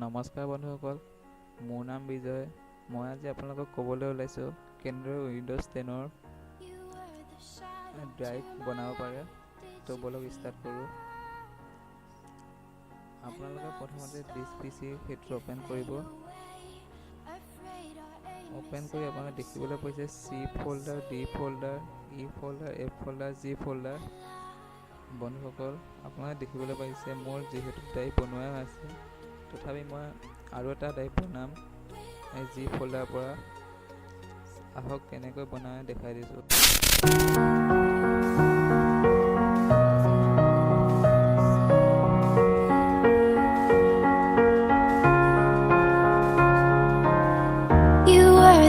নমস্কাৰ বন্ধুসকল, মোৰ নাম বিজয়। মই আজি আপোনালোকক ক'বলৈ ওলাইছোঁ কেনেদৰে উইণ্ড'জ 10ৰ ড্ৰাইভ বনাব পাৰে। তো বলক ষ্টাৰ্ট কৰোঁ। আপোনালোকে প্ৰথমতে দিছ পিচি সেইটো অ'পেন কৰিব। অ'পেন কৰি আপোনালোকে দেখিবলৈ পাইছে C folder, D folder, E folder, F folder, G folder. বন্ধুসকল, আপোনালোকে দেখিবলৈ পাইছে মোৰ যিহেতু ড্ৰাইভ বনোৱাই আছে, তথাপি মই আৰু এটা ড্ৰাইভ বনাম এই জি ফ'ল্ডাৰৰ পৰা। আহক কেনেকৈ বনাই দেখাই দিছোঁ।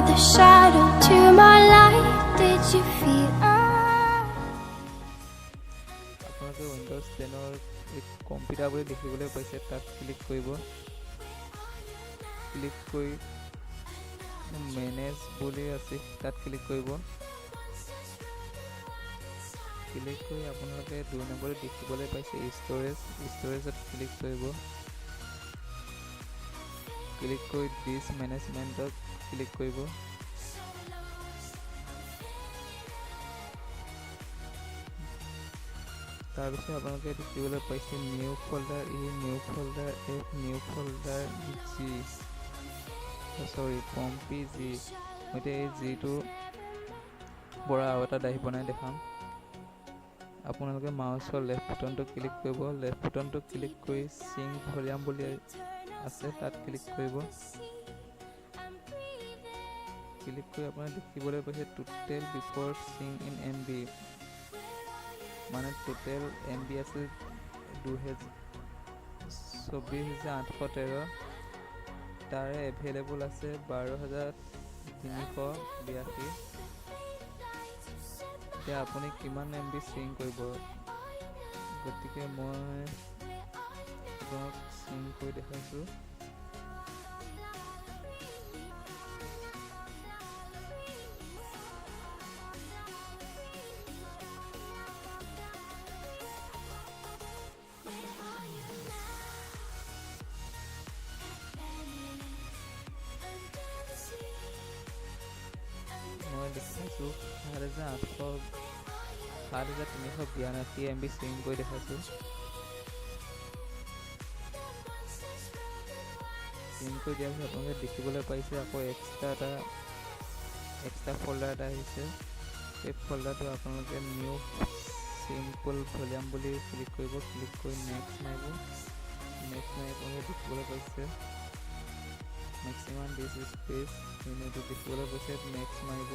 The shadow to my light, did you feel আপোনালোকে উইণ্ড'জ 10ৰ কম্পিউটাৰ বুলি দেখিবলৈ পাইছে, তাত ক্লিক কৰিব। ক্লিক কৰি মেনেজ বুলি আছে তাত ক্লিক কৰিব। ক্লিক কৰি আপোনালোকে 2 নম্বৰত দেখিবলৈ পাইছে ষ্ট'ৰেজত ক্লিক কৰিব। ক্লিক কৰি ডিছ মেনেজমেণ্টত ক্লিক কৰিব। তাৰপিছত আপোনালোকে দেখিবলৈ পাইছে new folder E, new folder F, new folder G, পম্পি জি। মই এতিয়া এই জিটো পৰা আৰু এটা ড্ৰাইভ বনাই দেখাম। আপোনালোকে মাউচৰ লেফ্ট বুটনটো ক্লিক কৰিব। লেফ্ট বুটনটো ক্লিক কৰি চিং ভলিউম বুলি আছে তাত ক্লিক কৰিব। ক্লিক কৰি আপোনাৰ দেখিবলৈ পাইছে টোটেল বিফৰ চিং ইন MB, মানে টোটেল MB আছে 24,813। তাৰে এভেইলেবল আছে 12,382। এতিয়া আপুনি কিমান MB চিং কৰিব, গতিকে মই আপোনাক চিং কৰি দেখাইছোঁ। মই দেখাইছোঁ 7,382 MB চিং কৰি দেখাইছোঁ। চিং কৰি দিয়াৰ পিছত আপোনালোকে দেখিবলৈ পাইছে আকৌ এক্সট্ৰা ফ'ল্ডাৰ এটা আহিছে। এই ফ'ল্ডাৰটো আপোনালোকে নিউ চিম্পল ভলিউম বুলি ক্লিক কৰিব। ক্লিক কৰি নেক্সট মাৰিব। নেক্সট মাৰি আপোনালোকে দেখিবলৈ পাইছে মেক্সিমাম ডিছ স্পেচ এইটো দেখিবলৈ পাইছে। নেক্সট মাৰিব।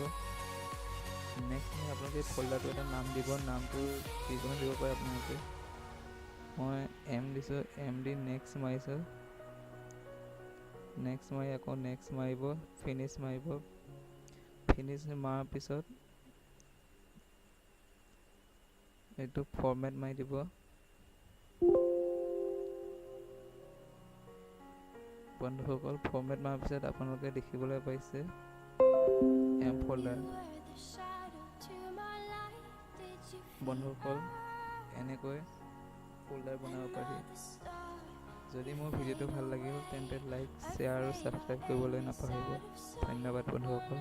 নেক্সট মাৰি আপোনালোকে ফ'ল্ডাৰটো এটা নাম দিব। নামটো যিকোনো দিব পাৰে আপোনালোকে। মই এম দিছোঁ, MD নেক্সট মাৰিছোঁ। নেক্সট মাৰি আকৌ নেক্সট মাৰিব, ফিনিছ মাৰিব। ফিনিছ মৰাৰ পিছত এইটো ফৰ্মেট মাৰি দিব। বন্ধুসকল, ফৰ্মেট মাৰাৰ পিছত আপোনালোকে দেখিবলৈ পাইছে এম ফ'ল্ডাৰ। বন্ধুসকল, এনেকৈ ফ'ল্ডাৰ বনাব পাৰি। যদি মোৰ ভিডিঅ'টো ভাল লাগিল তেন্তে লাইক, শ্বেয়াৰ আৰু ছাবস্ক্ৰাইব কৰিবলৈ নাপাহৰিব। ধন্যবাদ বন্ধুসকল।